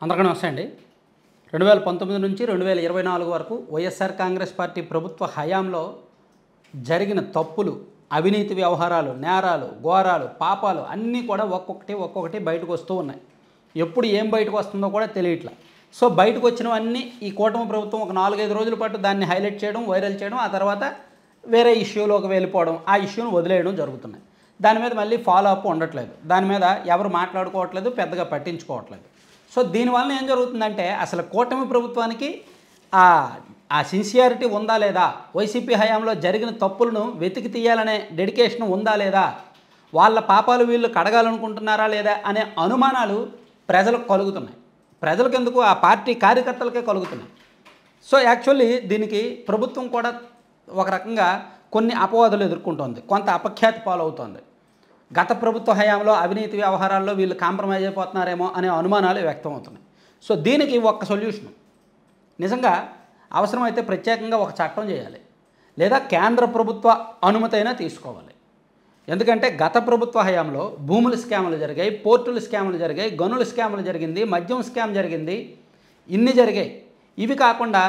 అందరికీ నమస్తే అండి. 2019 నుంచి 2024 వరకు వైఎస్ఆర్ కాంగ్రెస్ పార్టీ ప్రభుత్వ హయాంలో జరిగిన తప్పులు, అవినీతి వ్యవహారాలు, నేరాలు, ఘోరాలు, పాపాలు అన్నీ కూడా ఒక్కొక్కటి బయటకు వస్తూ ఉన్నాయి. ఎప్పుడు ఏం బయటకు వస్తుందో కూడా తెలియట్లా. సో బయటకు వచ్చినవన్నీ ఈ కూటమి ప్రభుత్వం ఒక 4-5 రోజుల పాటు దాన్ని హైలైట్ చేయడం, వైరల్ చేయడం, ఆ తర్వాత వేరే ఇష్యూలోకి వెళ్ళిపోవడం, ఆ ఇష్యూను వదిలేయడం జరుగుతున్నాయి. దాని మీద మళ్ళీ ఫాలో అప్ ఉండట్లేదు. దాని మీద ఎవరు మాట్లాడుకోవట్లేదు, పెద్దగా పట్టించుకోవట్లేదు. సో దీనివల్ల ఏం జరుగుతుందంటే అసలు కూటమి ప్రభుత్వానికి ఆ సిన్సియారిటీ ఉందా లేదా, వైసీపీ హయాంలో జరిగిన తప్పులను వెతికి తీయాలనే డెడికేషన్ ఉందా లేదా, వాళ్ళ పాపాలు వీళ్ళు కడగాలనుకుంటున్నారా లేదా అనే అనుమానాలు ప్రజలకు కలుగుతున్నాయి. ప్రజలకు ఎందుకు, ఆ పార్టీ కార్యకర్తలకే కలుగుతున్నాయి. సో యాక్చువల్లీ దీనికి ప్రభుత్వం కూడా ఒక రకంగా కొన్ని అపవాదులు ఎదుర్కొంటోంది, కొంత అపఖ్యాతి పాలవుతోంది. గత ప్రభుత్వ హయాంలో అవినీతి వ్యవహారాల్లో వీళ్ళు కాంప్రమైజ్ అయిపోతున్నారేమో అనే అనుమానాలు వ్యక్తమవుతున్నాయి. సో దీనికి ఒక్క సొల్యూషన్, నిజంగా అవసరమైతే ప్రత్యేకంగా ఒక చట్టం చేయాలి, లేదా కేంద్ర ప్రభుత్వ అనుమతి అయినా తీసుకోవాలి. ఎందుకంటే గత ప్రభుత్వ హయాంలో భూముల స్కాములు జరిగాయి, పోర్టుల స్కాములు జరిగాయి, గనుల స్కాములు జరిగింది, మద్యం స్కామ్ జరిగింది, ఇన్ని జరిగాయి. ఇవి కాకుండా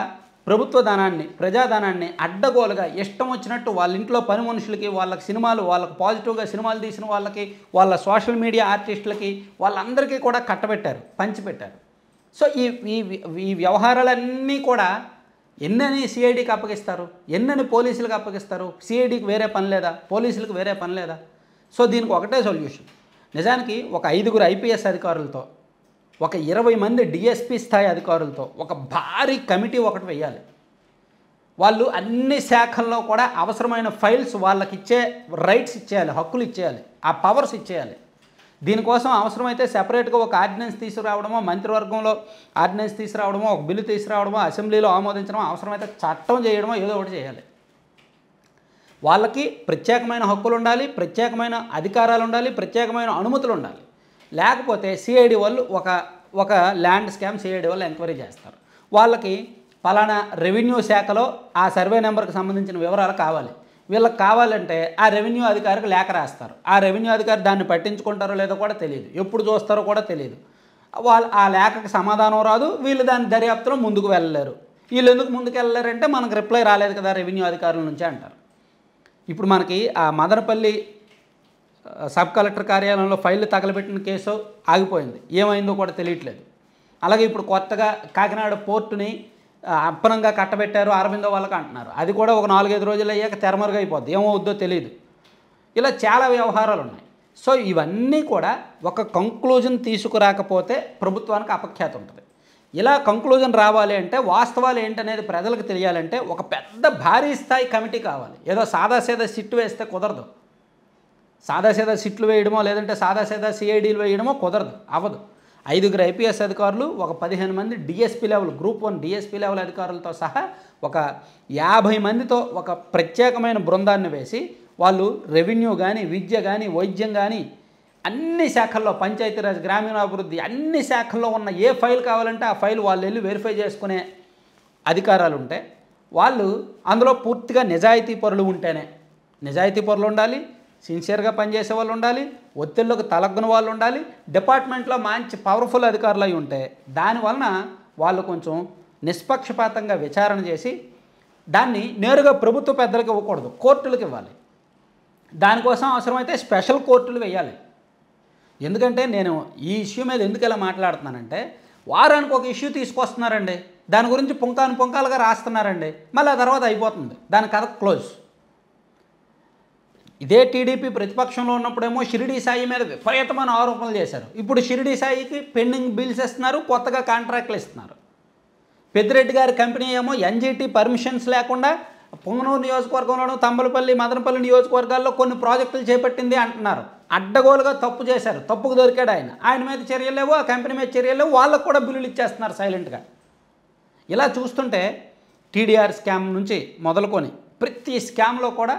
ప్రభుత్వ ధనాన్ని, ప్రజాధనాన్ని అడ్డగోలుగా ఇష్టం వచ్చినట్టు వాళ్ళ ఇంట్లో పని మనుషులకి, వాళ్ళకి సినిమాలు, వాళ్ళకి పాజిటివ్గా సినిమాలు తీసిన వాళ్ళకి, వాళ్ళ సోషల్ మీడియా ఆర్టిస్టులకి, వాళ్ళందరికీ కూడా కట్టబెట్టారు, పంచిపెట్టారు. సో ఈ వ్యవహారాలన్నీ కూడా ఎన్నని సిఐడికి అప్పగిస్తారు, ఎన్నని పోలీసులకు అప్పగిస్తారు? సిఐడికి వేరే పని లేదా, పోలీసులకు వేరే పని లేదా? సో దీనికి ఒకటే సొల్యూషన్. నిజానికి ఒక 5 ఐపీఎస్ అధికారులతో, ఒక 20 మంది డిఎస్పీ స్థాయి అధికారులతో ఒక భారీ కమిటీ ఒకటి వేయాలి. వాళ్ళు అన్ని శాఖల్లో కూడా అవసరమైన ఫైల్స్ వాళ్ళకి ఇచ్చే రైట్స్ ఇచ్చేయాలి, హక్కులు ఇచ్చేయాలి, ఆ పవర్స్ ఇచ్చేయాలి. దీనికోసం అవసరమైతే సెపరేట్గా ఒక ఆర్డినెన్స్ తీసుకురావడమో, మంత్రివర్గంలో ఆర్డినెన్స్ తీసుకురావడమో, ఒక బిల్లు తీసుకురావడమో, అసెంబ్లీలో ఆమోదించడమో, అవసరమైతే చట్టం చేయడమో ఏదో ఒకటి చేయాలి. వాళ్ళకి ప్రత్యేకమైన హక్కులు ఉండాలి, ప్రత్యేకమైన అధికారాలు ఉండాలి, ప్రత్యేకమైన అనుమతులు ఉండాలి. లేకపోతే సిఐడి వాళ్ళు ఒక ల్యాండ్ స్కామ్ సిఐడి వాళ్ళు ఎంక్వైరీ చేస్తారు. వాళ్ళకి పలానా రెవెన్యూ శాఖలో ఆ సర్వే నెంబర్కి సంబంధించిన వివరాలు కావాలి. వీళ్ళకి కావాలంటే ఆ రెవెన్యూ అధికారికి లేఖ రాస్తారు. ఆ రెవెన్యూ అధికారి దాన్ని పట్టించుకుంటారో లేదో కూడా తెలియదు, ఎప్పుడు చూస్తారో కూడా తెలియదు. వాళ్ళు ఆ లేఖకి సమాధానం రాదు, వీళ్ళు దాని దర్యాప్తులో ముందుకు వెళ్ళలేరు. వీళ్ళు ఎందుకు ముందుకు వెళ్ళలేరంటే మనకు రిప్లై రాలేదు కదా రెవెన్యూ అధికారుల నుంచి అంటారు. ఇప్పుడు మనకి ఆ మదనపల్లి సబ్ కలెక్టర్ కార్యాలయంలో ఫైళ్ళు తగలబెట్టిన కేసు ఆగిపోయింది, ఏమైందో కూడా తెలియట్లేదు. అలాగే ఇప్పుడు కొత్తగా కాకినాడ పోర్టుని అప్పనంగా కట్టబెట్టారు అరవిందో వాళ్ళకి అంటున్నారు, అది కూడా ఒక 4-5 రోజులు అయ్యాక తెరమరుగైపోద్ది, ఏమవుద్దో తెలియదు. ఇలా చాలా వ్యవహారాలు ఉన్నాయి. సో ఇవన్నీ కూడా ఒక కంక్లూజన్ తీసుకురాకపోతే ప్రభుత్వానికి అపఖ్యాతి ఉంటుంది. ఇలా కంక్లూజన్ రావాలి అంటే వాస్తవాలు ఏంటనేది ప్రజలకు తెలియాలంటే ఒక పెద్ద భారీ స్థాయి కమిటీ కావాలి. ఏదో సాదాసీదా సిట్టు వేస్తే కుదరదు. సాదాసీదా సిట్లు వేయడమో, లేదంటే సాదాసీదా సిఐడీలు వేయడమో కుదరదు, అవ్వదు. 5 ఐపీఎస్ అధికారులు, ఒక 15 మంది DSP level, group 1 DSP level అధికారులతో సహా ఒక 50 మందితో ఒక ప్రత్యేకమైన బృందాన్ని వేసి వాళ్ళు రెవెన్యూ కానీ, విద్య కానీ, వైద్యం కానీ, అన్ని శాఖల్లో, పంచాయతీరాజ్, గ్రామీణాభివృద్ధి, అన్ని శాఖల్లో ఉన్న ఏ ఫైల్ కావాలంటే ఆ ఫైల్ వాళ్ళు వెళ్ళి వెరిఫై చేసుకునే అధికారాలు ఉంటే, వాళ్ళు అందులో పూర్తిగా నిజాయితీ పరులు ఉంటేనే, నిజాయితీ పరులు ఉండాలి, సిన్సియర్గా పనిచేసే వాళ్ళు ఉండాలి, ఒత్తిళ్ళకు తలగ్గిన వాళ్ళు ఉండాలి, డిపార్ట్మెంట్లో మంచి పవర్ఫుల్ అధికారులు అయి ఉంటే దానివలన వాళ్ళు కొంచెం నిష్పక్షపాతంగా విచారణ చేసి దాన్ని నేరుగా ప్రభుత్వ పెద్దలకు ఇవ్వకూడదు, కోర్టులకు ఇవ్వాలి. దానికోసం అవసరమైతే స్పెషల్ కోర్టులు వేయాలి. ఎందుకంటే నేను ఈ ఇష్యూ మీద ఎందుకు ఇలా మాట్లాడుతున్నానంటే, వారానికి ఒక ఇష్యూ తీసుకొస్తున్నారండి, దాని గురించి పుంకాలుగా రాస్తున్నారండి, మళ్ళీ ఆ తర్వాత అయిపోతుంది, దాని కథ క్లోజ్. ఇదే టీడీపీ ప్రతిపక్షంలో ఉన్నప్పుడేమో షిరిడీ సాయి మీద విపరీతమైన ఆరోపణలు చేశారు. ఇప్పుడు షిరిడీ సాయికి పెండింగ్ బిల్స్ ఇస్తున్నారు, కొత్తగా కాంట్రాక్ట్లు ఇస్తున్నారు. పెద్దిరెడ్డి గారి కంపెనీ ఏమో ఎన్జీటీ పర్మిషన్స్ లేకుండా పొంగనూరు నియోజకవర్గంలోనూ, తంబలపల్లి, మదనపల్లి నియోజకవర్గాల్లో కొన్ని ప్రాజెక్టులు చేపట్టింది అంటున్నారు. అడ్డగోలుగా తప్పు చేశారు, తప్పుకు దొరికాడు ఆయన మీద చర్యలు లేవు, ఆ కంపెనీ మీద చర్యలు లేవు, వాళ్ళకు కూడా బిల్లులు ఇచ్చేస్తున్నారు సైలెంట్గా. ఇలా చూస్తుంటే టీడీఆర్ స్కామ్ నుంచి మొదలుకొని ప్రతి స్కామ్లో కూడా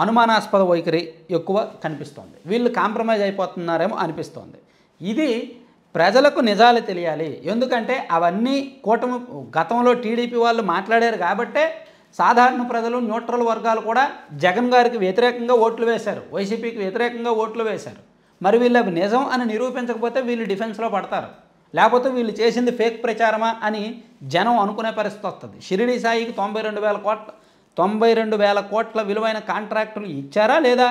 అనుమానాస్పద వైఖరి ఎక్కువ కనిపిస్తోంది. వీళ్ళు కాంప్రమైజ్ అయిపోతున్నారేమో అనిపిస్తోంది. ఇది ప్రజలకు నిజాలు తెలియాలి. ఎందుకంటే అవన్నీ కూటమి గతంలో టీడీపీ వాళ్ళు మాట్లాడారు కాబట్టే సాధారణ ప్రజలు, న్యూట్రల్ వర్గాలు కూడా జగన్ గారికి వ్యతిరేకంగా ఓట్లు వేశారు, వైసీపీకి వ్యతిరేకంగా ఓట్లు వేశారు. మరి వీళ్ళు అవి నిజం అని నిరూపించకపోతే వీళ్ళు డిఫెన్స్లో పడతారు. లేకపోతే వీళ్ళు చేసింది ఫేక్ ప్రచారమా అని జనం అనుకునే పరిస్థితి వస్తుంది. షిరిడి సాయికి 92,000 కోట్ల విలువైన కాంట్రాక్టులు ఇచ్చారా లేదా?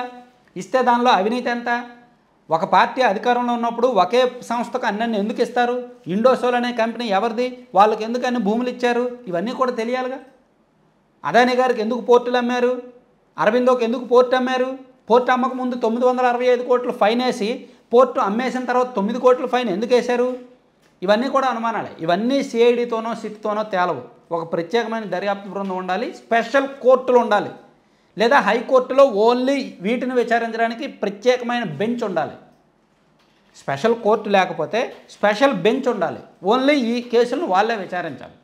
ఇస్తే దానిలో అవినీతి ఎంత? ఒక పార్టీ అధికారంలో ఉన్నప్పుడు ఒకే సంస్థకు అన్నీ ఎందుకు ఇస్తారు? ఇండోసోల్ అనే కంపెనీ ఎవరిది? వాళ్ళకి ఎందుకు అన్ని భూములు ఇచ్చారు? ఇవన్నీ కూడా తెలియాలిగా. అదానీ గారికి ఎందుకు పోర్టులు అమ్మారు? అరబిందోకి ఎందుకు పోర్టు అమ్మారు? పోర్టు అమ్మక ముందు 965 కోట్లు ఫైన్ వేసి పోర్టు అమ్మేసిన తర్వాత 9 కోట్ల ఫైన్ ఎందుకు వేశారు? ఇవన్నీ కూడా అనుమానాలే. ఇవన్నీ సిఐడితోనో సిట్తోనో తేలవు. ఒక ప్రత్యేకమైన దర్యాప్తు బృందం ఉండాలి, స్పెషల్ కోర్టులు ఉండాలి, లేదా హైకోర్టులో ఓన్లీ వీటిని విచారించడానికి ప్రత్యేకమైన బెంచ్ ఉండాలి. స్పెషల్ కోర్టు లేకపోతే స్పెషల్ బెంచ్ ఉండాలి, ఓన్లీ ఈ కేసులను వాళ్ళే విచారించాలి.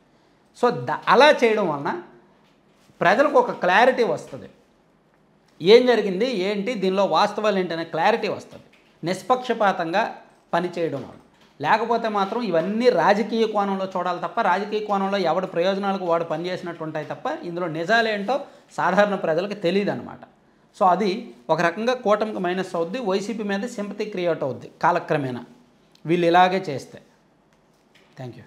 సో అలా చేయడం వలన ప్రజలకు ఒక క్లారిటీ వస్తుంది. ఏం జరిగింది ఏంటి, దీనిలో వాస్తవాలు ఏంటనే క్లారిటీ వస్తుంది నిష్పక్షపాతంగా పనిచేయడం వల్ల. లేకపోతే మాత్రం ఇవన్నీ రాజకీయ కోణంలో చూడాలి తప్ప, రాజకీయ కోణంలో ఎవడి ప్రయోజనాలకు వాడు పనిచేసినట్టు ఉంటాయి తప్ప ఇందులో నిజాలేంటో సాధారణ ప్రజలకు తెలియదు అనమాట. సో అది ఒక రకంగా కూటమికి మైనస్ అవుద్ది, వైసీపీ మీద సింపతి క్రియేట్ అవుద్ది కాలక్రమేణా వీళ్ళు ఇలాగే చేస్తే. Thank you.